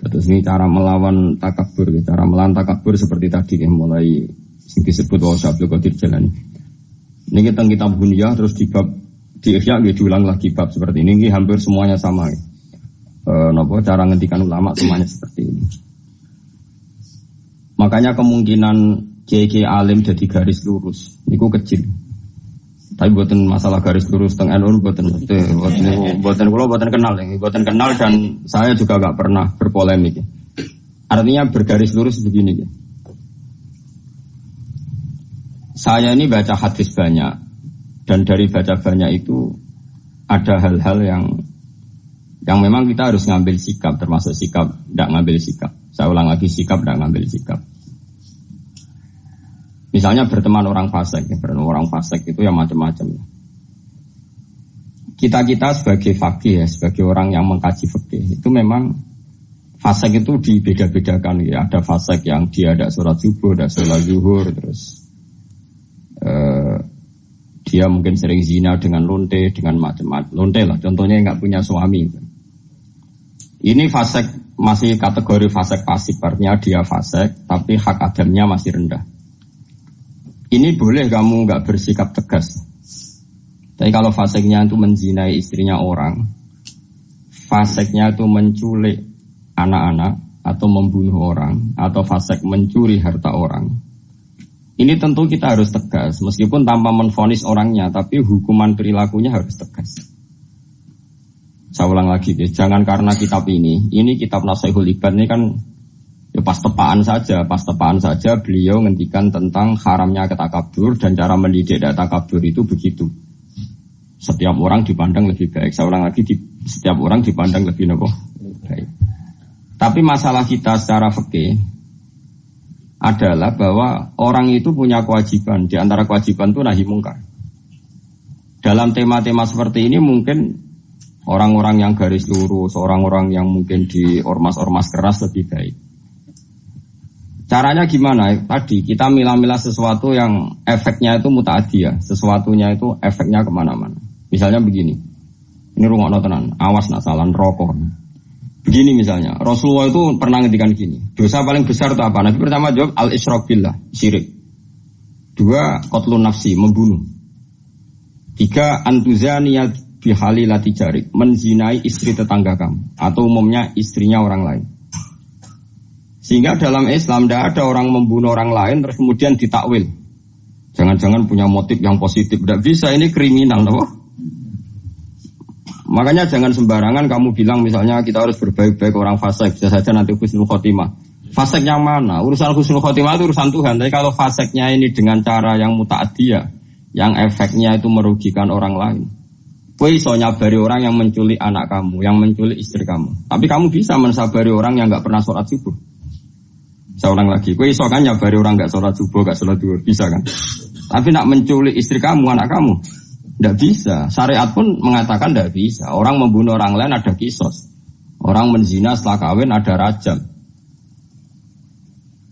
Terus ini cara melawan takabur, cara melawan takabur seperti tadi yang mulai disebut bahwa Abdul Qadir Jalani. Ini kita kitab Bunyah terus di bab di Ihya diulang lagi bab seperti ini hampir semuanya sama. Cara ngendikan ulama semuanya seperti ini. Makanya kemungkinan kiai alim jadi garis lurus niku kecil. Tapi buatan masalah garis lurus teng NU buatan kenal dan saya juga gak pernah berpolemik. Artinya bergaris lurus begini. Saya ini baca hadis banyak dan dari baca banyak itu ada hal-hal yang memang kita harus ngambil sikap, termasuk sikap tidak ngambil sikap. Saya ulang lagi, sikap tidak ngambil sikap. Misalnya berteman orang fasik, orang fasik itu ya macam-macam. Kita sebagai fakih ya, sebagai orang yang mengkaji fikih itu memang fasik itu dibeda-bedakan ya. Ada fasik yang dia ada sholat subuh, ada sholat zuhur, terus dia mungkin sering zina dengan lonte, dengan macam-macam. Lonte lah, contohnya nggak punya suami. Ini fasik masih kategori fasik pasif, artinya dia fasik, tapi hak adamnya masih rendah. Ini boleh kamu nggak bersikap tegas. Tapi kalau fasiknya itu menzinai istrinya orang, fasiknya itu menculik anak-anak atau membunuh orang, atau fasik mencuri harta orang. Ini tentu kita harus tegas, meskipun tanpa menvonis orangnya, tapi hukuman perilakunya harus tegas. Saya ulang lagi, jangan karena kitab ini kitab Nasihatul Ibad ini kan ya pas tepaan saja beliau ngendikan tentang haramnya ketakabur dan cara mendidik takabur itu begitu. Setiap orang dipandang lebih baik. Saya ulang lagi, setiap orang dipandang lebih baik. Tapi masalah kita secara fikih adalah bahwa orang itu punya kewajiban. Di antara kewajiban itu nahi mungkar. Dalam tema-tema seperti ini mungkin orang-orang yang garis lurus, orang-orang yang mungkin di ormas-ormas keras lebih baik. Caranya gimana? Tadi kita milah-milah sesuatu yang efeknya itu muta'adiyah, sesuatunya itu efeknya kemana-mana. Misalnya begini, ini rungokno tenan, awas nak salah rokok. Begini misalnya, Rasulullah itu pernah ngendikan gini, dosa paling besar itu apa? Nabi pertama jawab al-isyrak billah, syirik. 2, qatlun nafsi, membunuh. 3, antuzaniyat bihalilati jarik, menzinai istri tetangga kamu atau umumnya istrinya orang lain. Sehingga dalam Islam tidak ada orang membunuh orang lain terus kemudian ditakwil. Jangan-jangan punya motif yang positif, tidak bisa, ini kriminal, loh. Makanya jangan sembarangan kamu bilang misalnya kita harus berbaik-baik orang fasik, bisa saja nanti husnul khotimah. Fasik yang mana? Urusan husnul khotimah itu urusan Tuhan. Tapi kalau fasiknya ini dengan cara yang muta'adiyah, yang efeknya itu merugikan orang lain. Kowe iso nyabari orang yang menculik anak kamu, yang menculik istri kamu. Tapi kamu bisa mensabari orang yang nggak pernah sholat subuh. Saya ulang lagi, kowe iso kan nyabari orang nggak sholat subuh, nggak sholat duhur, bisa kan? Tapi nak menculik istri kamu, anak kamu, nggak bisa. Syariat pun mengatakan nggak bisa. Orang membunuh orang lain ada kisos. Orang menzina setelah kawin ada rajam.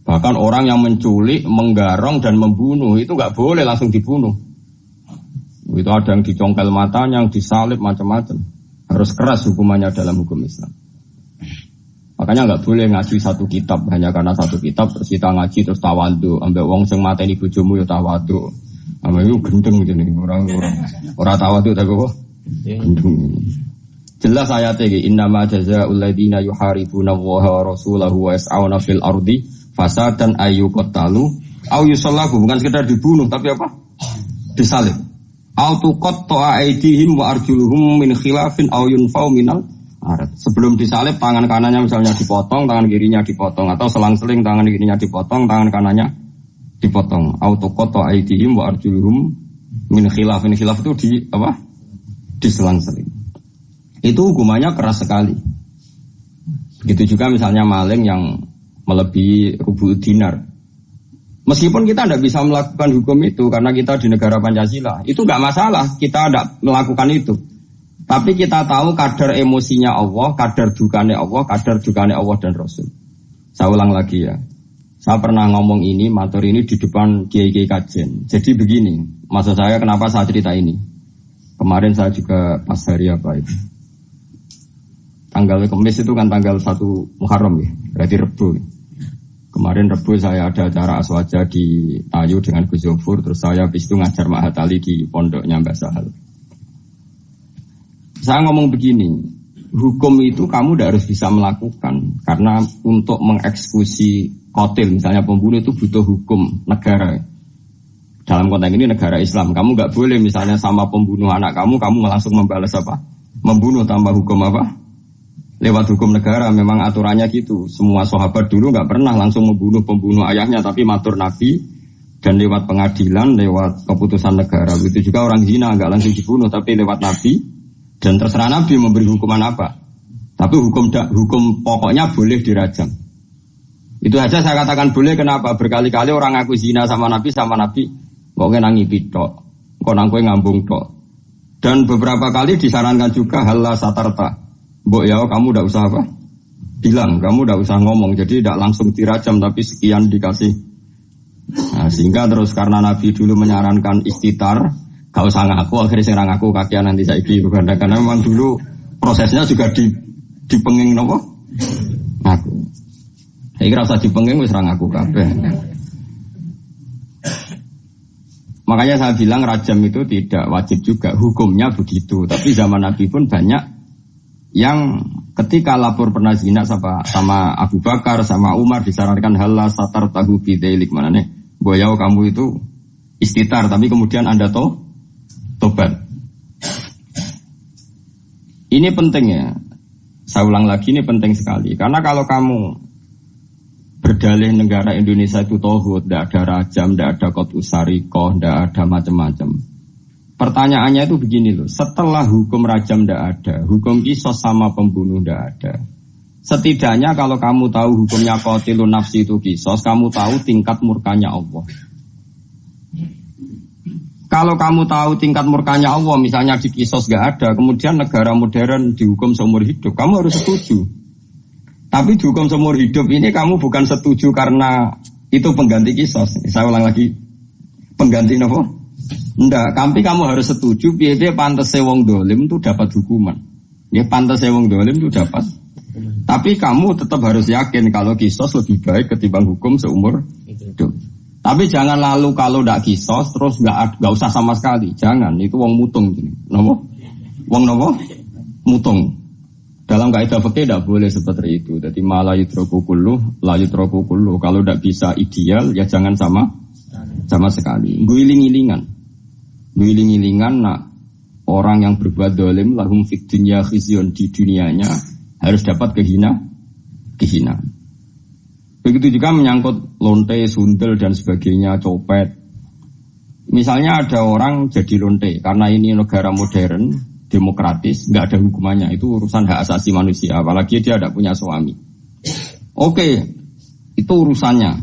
Bahkan orang yang menculik, menggarong dan membunuh itu nggak boleh langsung dibunuh. Itu ada yang dicongkel matanya, yang disalib, macam-macam. Harus keras hukumannya dalam hukum Islam. Makanya nggak boleh ngaji satu kitab hanya karena satu kitab terus kita ngaji terus tawadhu. Ambek wong sing mateni bojomu ya tawadhu. Ambek itu gendeng gini orang tawadhu tapi kok gendeng. Jelas ayatnya iki innama jazaa'ul ladzina yuharibuna Allaha wa rasulahu wa yas'auna fil ardi fasadan ayyuqtalu aw yusallabu, bukan sekedar dibunuh tapi apa? Disalib. Autuqatta'a aydihim wa arjuluhum min khilafin aw yunfau minal ard. Sebelum disalib tangan kanannya misalnya dipotong, tangan kirinya dipotong, atau selang-seling tangan kirinya dipotong, tangan kanannya dipotong. Autuqatta'a aydihim wa arjuluhum min khilafin. Khilaf itu di apa? Diselang-seling. Itu hukumannya keras sekali. Begitu juga misalnya maling yang melebihi rubu dinar. Meskipun kita tidak bisa melakukan hukum itu karena kita di negara Pancasila, itu nggak masalah, kita tidak melakukan itu. Tapi kita tahu kadar emosinya Allah, kadar dukanya Allah dan Rasul. Saya ulang lagi ya, saya pernah ngomong ini, matur ini di depan kiai-kiai kajian. Jadi begini, maksud saya kenapa saya cerita ini. Kemarin saya juga pas hari apa itu. tanggal Kamis itu kan tanggal 1 Muharram ya, berarti Rebu. Kemarin Rebu saya ada acara aswaja di Tayu dengan Gus Zofur, terus saya habis itu ngajar Mahat Ali di pondoknya Mbak Sahal. Saya ngomong begini, hukum itu kamu tidak harus bisa melakukan, karena untuk mengeksekusi qatil, misalnya pembunuh itu butuh hukum negara. Dalam konteks ini negara Islam, kamu nggak boleh misalnya sama pembunuh anak kamu langsung membalas apa? Membunuh tanpa hukum apa? Lewat hukum negara, memang aturannya gitu. Semua sahabat dulu nggak pernah langsung membunuh pembunuh ayahnya, tapi matur Nabi dan lewat pengadilan, lewat keputusan negara. Begitu juga orang zina nggak langsung dibunuh, tapi lewat Nabi dan terserah Nabi memberi hukuman apa. Tapi hukum pokoknya boleh dirajam. Itu aja saya katakan boleh. Kenapa? Berkali-kali orang ngaku zina sama Nabi kok kena ngipi tok, kok nangkue ngambung tok. Dan beberapa kali disarankan juga halah satarta. Mbok ya kamu tidak usah apa? Bilang, kamu tidak usah ngomong. Jadi tidak langsung dirajam tapi sekian dikasih. Nah, sehingga terus karena Nabi dulu menyarankan istitar, gak usah ngaku, akhirnya saya ngaku kakian nanti saiki karena memang dulu prosesnya juga dipenging nopo? Ngaku. Saya kira usah dipenging wis ra ngaku kabeh. Makanya saya bilang rajam itu tidak wajib juga, hukumnya begitu. Tapi zaman Nabi pun banyak yang ketika lapor pernah zina sama Abu Bakar, sama Umar disarankan halah satar tahu bidailik, mana nih? Boyau kamu itu istitar, tapi kemudian Anda tobat. Ini penting ya. Saya ulang lagi, ini penting sekali. Karena kalau kamu berdalih negara Indonesia itu tauhid, tidak ada rajam, tidak ada qat'us sariqah, tidak ada macam-macam. Pertanyaannya itu begini loh, setelah hukum rajam tidak ada, hukum qisas sama pembunuh tidak ada. Setidaknya kalau kamu tahu hukumnya qatilun nafsi itu qisas, kamu tahu tingkat murkanya Allah. Kalau kamu tahu tingkat murkanya Allah, misalnya di qisas tidak ada, kemudian negara modern dihukum seumur hidup, kamu harus setuju. Tapi dihukum seumur hidup ini kamu bukan setuju karena itu pengganti qisas. Saya ulang lagi, pengganti apa? Enggak, tapi kamu harus setuju biar pantasnya wong dolim itu dapat hukuman. Ya pantasnya wong dolim itu dapat. Tapi kamu tetap harus yakin kalau qisas lebih baik ketimbang hukum seumur hidup. Tapi jangan lalu kalau tidak qisas terus nggak usah sama sekali. Jangan, itu wong mutung gini. Nopo? Wong nopo? Mutung. Dalam kaidah fikih tidak boleh seperti itu. Jadi malah yutroku kulluh, la yutroku kulluh. Kalau tidak bisa ideal, ya jangan sama sekali. Guiling-gilingan, nak orang yang berbuat dolim, lahum fid dunya khizyun, di dunianya harus dapat kehinaan. Begitu juga menyangkut lonte, sundel dan sebagainya, copet. Misalnya ada orang jadi lonte karena ini negara modern, demokratis, nggak ada hukumannya, itu urusan hak asasi manusia, apalagi dia tidak punya suami. Oke, itu urusannya.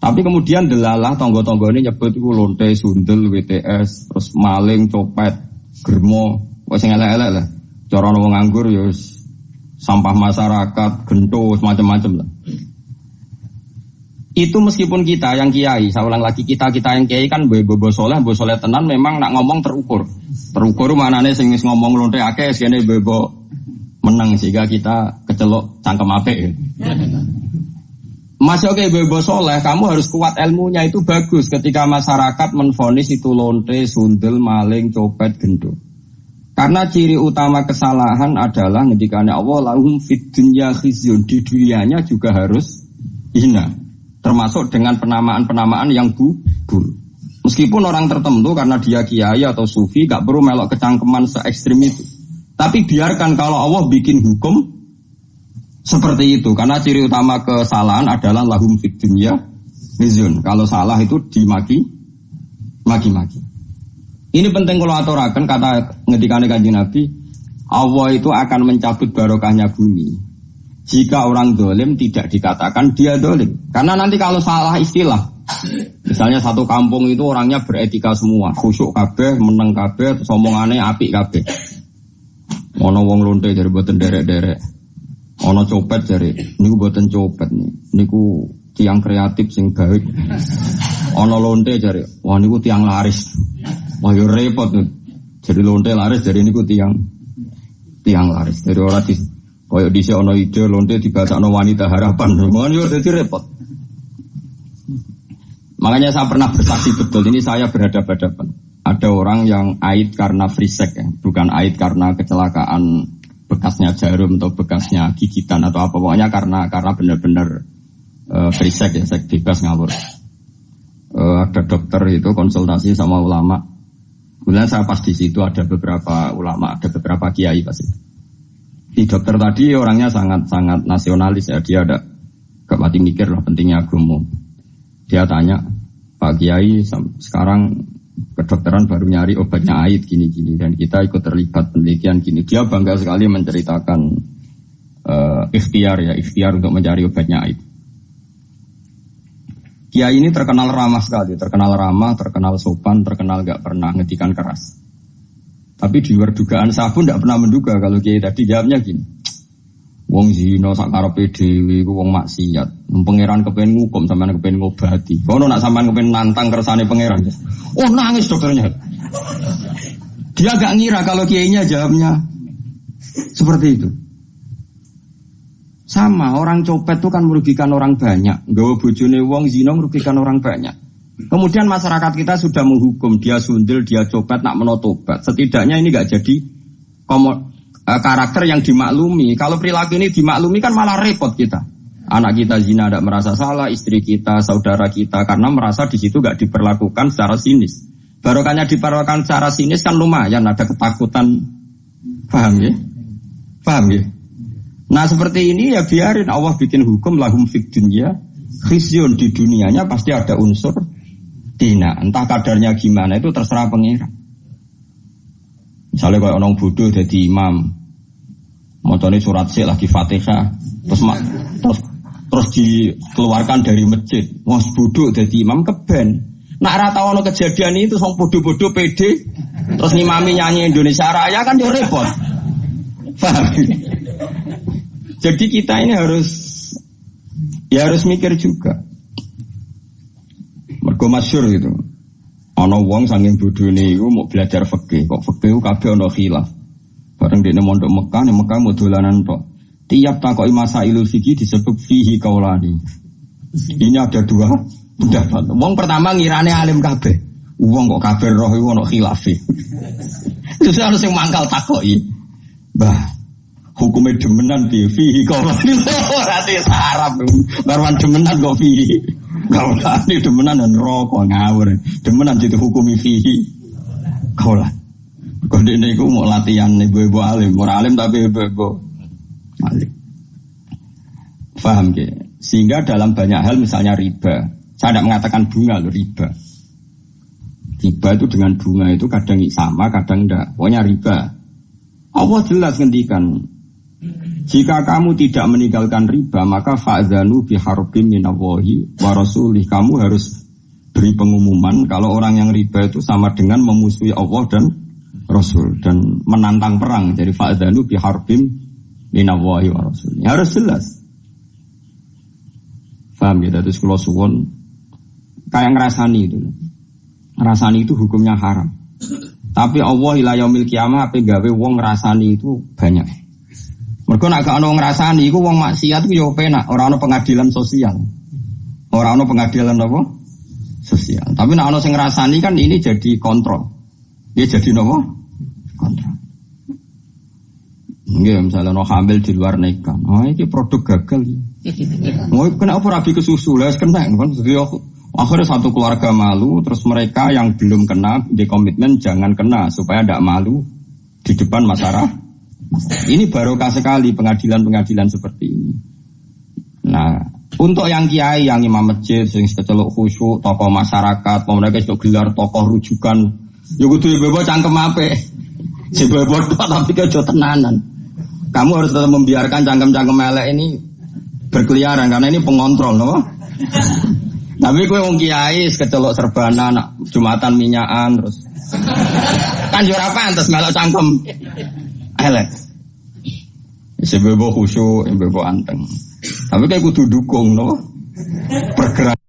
Tapi kemudian delalah tonggo-tonggo ini nyebut itu lonte, sundel, WTS, terus maling, copet, germo, wes elek-elek lah. Cara wong nganggur ya sampah masyarakat, gento, macam-macam lah. Itu meskipun kita yang kiai, saya ulang lagi kita yang kiai kan bobo soleh tenan memang nak ngomong terukur. Terukur manane sing wis ngomong lonte akeh sene bobo menang sehingga kita kecelok cangkem apik. Masih oke bobo soleh, kamu harus kuat ilmunya itu bagus ketika masyarakat menvonis itu lonte, sundel, maling, copet, gendut. Karena ciri utama kesalahan adalah ngendikane Allah lahum fid dunya khizyun, di dunianya juga harus hina. Termasuk dengan penamaan-penamaan yang buruk. Meskipun orang tertentu karena dia kiai atau sufi gak perlu melok kecangkeman se-ekstrim itu. Tapi biarkan kalau Allah bikin hukum seperti itu. Karena ciri utama kesalahan adalah lahum fid dunya khizyun. Kalau salah itu dimaki-maki. Ini penting kalau aturakan kata ngedikane Kanjeng Nabi, Allah itu akan mencabut barokahnya bumi jika orang dolim tidak dikatakan dia dolim. Karena nanti kalau salah istilah, misalnya satu kampung itu orangnya beretika semua, khusyuk kabeh, meneng kabeh, omongannya apik kabeh. Ono wong lonte dari boten derek-derek, ono copet dari, niku boten copet nih, niku tiang kreatif sing baik. Ono lonte dari, wah niku tiang laris, wah yo repot nih. Jadi lonte laris dari niku tiang tiang laris. Dari orang di koyok di ono ide lonte dibacakno wanita harapan. Mohon yo dadi repot. Makanya saya pernah bersaksi betul ini saya berhadapan-hadapan. Ada orang yang aid karena frisek ya, bukan aid karena kecelakaan bekasnya jarum atau bekasnya gigitan atau apa pokoknya karena benar-benar frisek ya, sek bebas ngawur. Ada dokter itu konsultasi sama ulama. Kemudian saya pas di situ ada beberapa ulama, ada beberapa kiai pasti. Di dokter tadi orangnya sangat nasionalis ya, dia ada gak mati mikir lah pentingnya agama. Dia tanya, Pak Kiai sekarang kedokteran baru nyari obatnya aid gini-gini dan kita ikut terlibat penelitian gini. Dia bangga sekali menceritakan ikhtiar untuk mencari obatnya aid. Kiai ini terkenal ramah sekali, terkenal sopan, terkenal gak pernah ngetikan keras. Tapi di luar dugaan saya pun gak pernah menduga kalau Kiai tadi jawabnya gini. Wong zina sak karepe dhewe iku wong maksiat. Pangeran kepen ngukum sampean kepen ngobati. Kono nak sampean kepen nantang kersane pangeran. Oh nangis dokternya. Dia gak ngira kalau Kiainya jawabnya seperti itu. Sama, orang copet itu kan merugikan orang banyak. Nggawa bojone wong zina merugikan orang banyak. Kemudian masyarakat kita sudah menghukum dia sundel, dia copet, nak menotobat. Setidaknya ini gak jadi karakter yang dimaklumi. Kalau perilaku ini dimaklumi kan malah repot kita. Anak kita zina tidak merasa salah, istri kita, saudara kita, karena merasa di situ gak diperlakukan secara sinis. Barokahnya diperlakukan secara sinis kan lumayan, ada ketakutan. Paham ya? Paham ya? Nah seperti ini ya biarin Allah bikin hukum lahum fid dunya khizyun, di dunianya pasti ada unsur dina, entah kadarnya gimana itu terserah pengira. Misalnya kalau orang bodoh jadi imam, macamnya surat sih lagi Fatihah, terus dikeluarkan dari masjid, wah bodoh jadi imam keben. Nak rata ono kejadian itu sang bodoh-bodoh pede, terus ngimami nyanyi Indonesia Raya kan yo repot. Paham? Jadi kita ini harus mikir juga. Mergo masyhur gitu. Ana wong saking bodhone iku mau belajar fikih, kok fikih ku kabeh ana khilaf. Bareng dene mondok Mekah, ning Mekah mau dolanan tok. Tiap takoki masailul fikih disebut fihi kaulani. Ini ada dua pendapat. Wong pertama ngirane alim kabeh. Wong kok kabeh roh iku ana khilafe. Terus ana sing mangkal takoki. Mbah hukumnya demenan di fihi kaulani berarti sarap barwan demenan kok fihi kaulani demenan dan rokok ngawur demenan jadi hukumi fihi kaulan kok ini aku mau latihan ibu-ibu alim orang alim tapi ibu-ibu alim paham ke? Sehingga dalam banyak hal misalnya riba saya tidak mengatakan bunga loh riba itu dengan bunga itu kadang sama kadang enggak pokoknya riba Allah jelas ngendikan jika kamu tidak meninggalkan riba maka fa'zanu biharbin minallahi wa rasulih. Kamu harus beri pengumuman kalau orang yang riba itu sama dengan memusuhi Allah dan Rasul dan menantang perang. Jadi fa'zanu biharbin minallahi wa rasulih. Harus jelas. Paham ya? Terus kalau suwon kayak ngerasani itu. Ngerasani itu hukumnya haram. Tapi Allah ila yaumil qiyamah ape gawe wong ngrasani itu banyak. Mergo nek gak ono ngrasani iku wong maksiat iku yo penak, ora ono pengadilan sosial. Ora ono pengadilan apa? Sosial. Tapi nek ono sing ngrasani kan ini jadi kontrol. Dia jadi napa? Kontrol. Nggih, misalnya ono hamil di luar nikah. Oh, iki produk gagal. Mau kena apa rabi ke susu lah kena kan. Jadi akhirnya satu keluarga malu, terus mereka yang belum kena di komitmen jangan kena supaya tidak malu di depan masyarakat. Ini barokah sekali pengadilan-pengadilan seperti ini. Nah, untuk yang kiai, yang imam masjid, yang kecelok khusyuk, tokoh masyarakat, mereka sudah gelar tokoh rujukan. Ya kudu bebo cangkem ape. Si bebo tapi kejo tenanan. Kamu harus tetap membiarkan cangkem-cangkem elek ini berkeliaran karena ini pengontrol, no? Tapi kowe wong kiai kecelok serbana, nak jumatan minyakan terus. Kan yo ora pantes melok cangkem elek. Sebebo khusyuk, sebebo anteng. Tapi kayak kudu dukung, no? Pergerakan.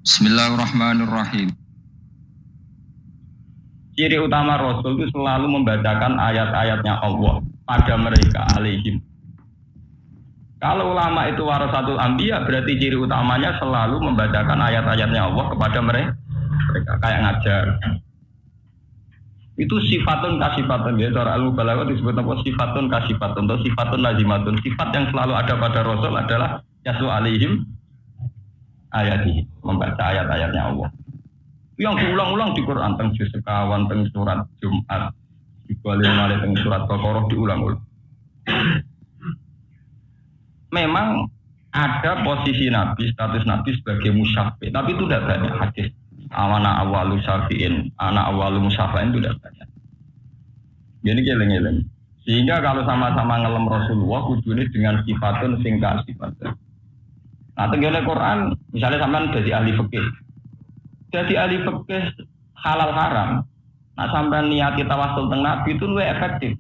Bismillahirrahmanirrahim. Ciri utama Rasul itu selalu membacakan ayat-ayatnya Allah pada mereka alaihim. Kalau ulama itu warasatul anbiya berarti ciri utamanya selalu membacakan ayat-ayatnya Allah kepada mereka kayak ngajar. Itu sifatun kasifatun ya, cara ilmu balaghah disebut apa sifatun kasifatun atau sifatun lazimatun. Sifat yang selalu ada pada Rasul adalah yasu alaihim ayati, membaca ayat-ayatnya Allah. Yang diulang-ulang di Quran teng juz sekawan teng surat Jumat, dibalik malih teng surat Baqarah diulang-ulang. Memang ada posisi Nabi, status Nabi sebagai musyafi, tapi itu tidak banyak hadis. Awana awalu syafi'in, anak awalu musyafi'in itu tidak banyak. Jadi geleng-geleng. Sehingga kalau sama-sama ngelem Rasulullah, kudune dengan sifatun singkat sifatun. Nah, tenggene Quran, misalnya sampean jadi ahli fikih. Jadi ahli fikih halal haram. Nah, sampean niati tawasul teng Nabi itu lebih efektif.